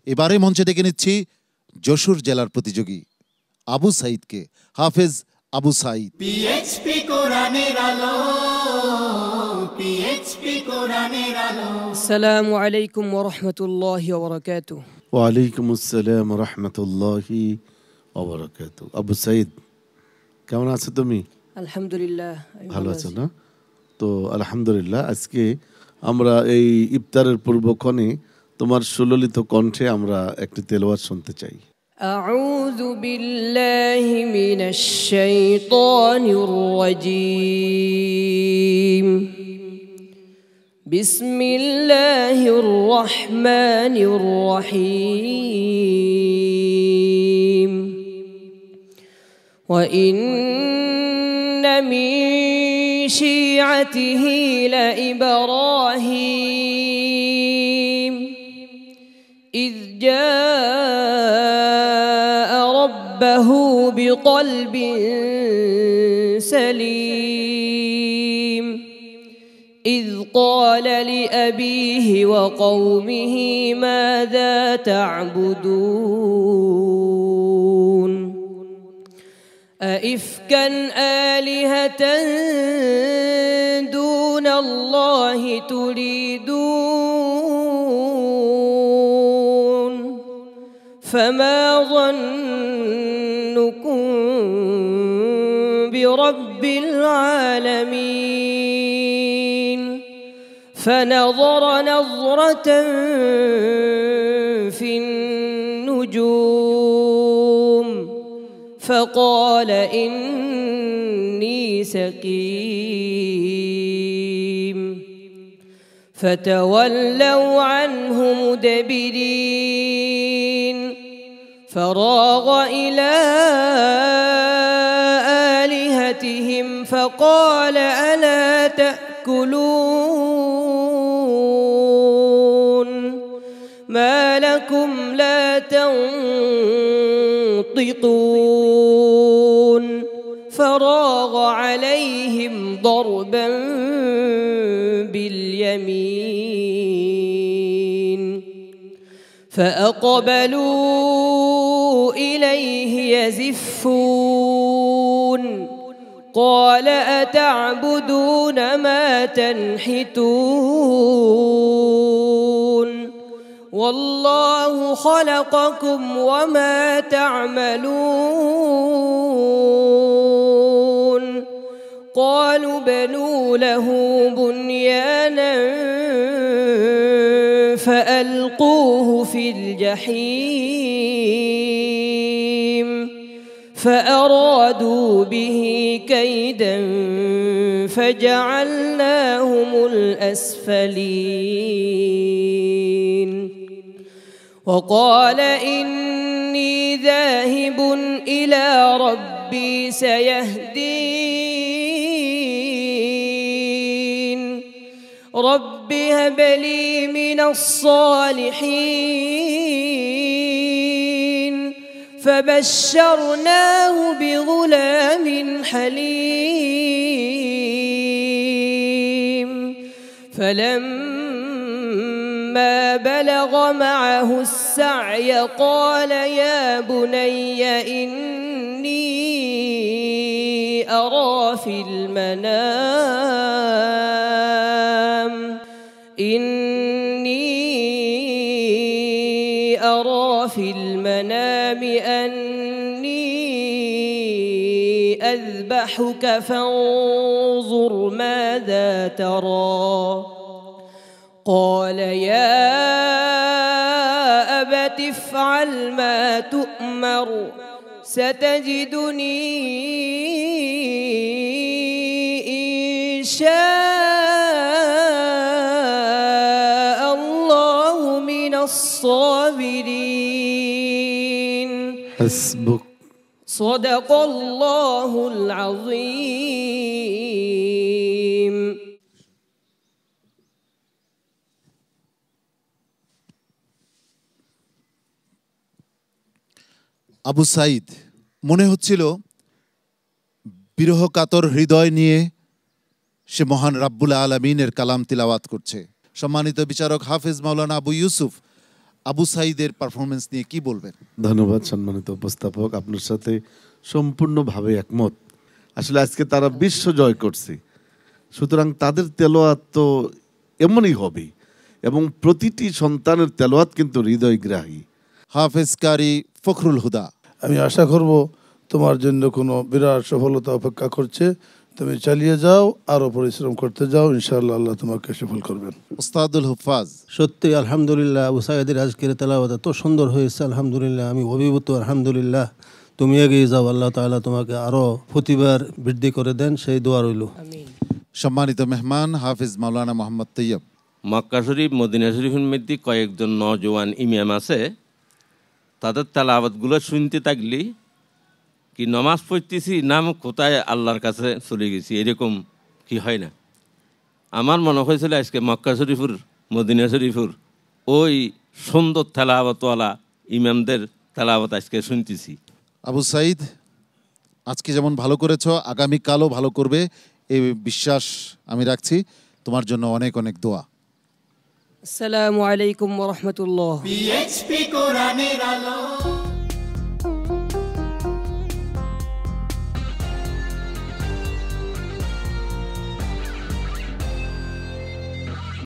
এবারে মঞ্চে ডেকে নিচ্ছি যশোর জেলার প্রতিযোগী আবু সাঈদকে। হাফেজ আবু সাঈদ। পিএইচপি কোরআনের আলো, পিএইচপি কোরআনের আলো। আসসালামু আলাইকুম ওয়া রাহমাতুল্লাহি ওয়া বারাকাতুহু। ওয়া আলাইকুম আসসালাম ওয়া রাহমাতুল্লাহি ওয়া বারাকাতুহু। আবু সাঈদ, কেমন আছো তুমি? আলহামদুলিল্লাহ, ভালো আছো না? তো আলহামদুলিল্লাহ, আজকে আমরা এই ইফতারের পূর্বক্ষণে তোমার সুললিত কণ্ঠে আমরা একটি তেলাওয়াত শুনতে চাই। আউযু বিল্লাহি মিনাশ শাইতানির রাজীম। বিসমিল্লাহির রহমানির রহিম। ওয়া ইন্না মিন শিআতিহি লাইব্রাহিম إذ جاء ربه بقلب سليم إذ قال لأبيه وقومه ماذا تعبدون أئفكا آلهة دون الله تريدون فما ظنكم برب العالمين فنظر نظرة في النجوم فقال إني سقيم فتولوا عنه مدبرين فراغ إلى آلهتهم فقال ألا تأكلون ما لكم لا تنطقون فراغ عليهم ضربا باليمين فأقبلوا إليه يزفون قال أتعبدون ما تنحتون والله خلقكم وما تعملون قالوا بنوا له بنيانا فألقوه في الجحيم فأرادوا به كيدا فجعلناهم الأسفلين وقال إني ذاهب إلى ربي سيهدين رب هب لي من الصالحين فبشرناه بغلام حليم فلما بلغ معه السعي قال يا بني إني أرى في المنام أني أذبحك فانظر ماذا ترى قال يا أبت افعل ما تؤمر ستجدني إن شاء الله من الصابرين حسبك صدق الله العظيم আবু সাঈদ মনে হচ্ছিল বিরহ কাতর হৃদয় নিয়ে সে মহান রাব্বুল আলামিনের কালাম তিলাওয়াত করছে। সম্মানিত বিচারক হাফেজ মাওলানা আবু ইউসুফ, আবু সাইদের পারফরমেন্স নিয়ে কি বলবেন? ধন্যবাদ সম্মানিত উপস্থাপক, আপনার সাথে সম্পূর্ণভাবে একমত। আসলে আজকে তারা বিশ্ব জয় করছে, সুতরাং তাদের তেলাওয়াত তো এমনই হবে এবং প্রতিটি সন্তানের তেলাওয়াত কিন্তু হৃদয়গ্রাহী। হাফেজ কারি ফখরুল হুদা, আমি আশা করব তোমার জন্য কোনো বিরাট সফলতা অপেক্ষা করছে, তুমি চালিয়ে যাও, আরো পরিশ্রম করতে যাও, ইনশাআল্লাহ আল্লাহ তোমাকে সফল করবেন। উস্তাদুল হুফাজ, সত্যি আলহামদুলিল্লাহ আবু সাইদের আজকের তেলাওয়াত এত সুন্দর হয়েছে, আলহামদুলিল্লাহ আমি অভিভূত। আলহামদুলিল্লাহ, তুমি এগিয়ে যাও, আল্লাহ তাআলা তোমাকে আরো প্রতিবার বৃদ্ধি করে দেন, সেই দোয়া রইল। আমিন। সম্মানিত মেহমান হাফেজ মাওলানা মোহাম্মদ তৈয়ব। মক্কা শরীফ মদিনা শরীফের মধ্যে কয়েকজন নওজোয়ান ইমাম আছে, তাদের তেলাওয়াতগুলো শুনতে থাকলি কি নমাজ পড়তেছি নাম কোথায় আল্লাহর কাছে চলে গেছি, এরকম কি হয় না? আমার মনে হয়েছিল আজকে মক্কা শরীফুর মদিনা শরীফুর ওই সুন্দর তেলাওয়াতওয়ালা ইমামদের তেলাওয়াত আজকে শুনতেছি। আবু সাইদ, আজকে যেমন ভালো করেছো, আগামীকালও ভালো করবে এই বিশ্বাস আমি রাখছি। তোমার জন্য অনেক অনেক দোয়া। আসসালামু আলাইকুম ওয়া রাহমাতুল্লাহ। PHP কোরআনের আলো।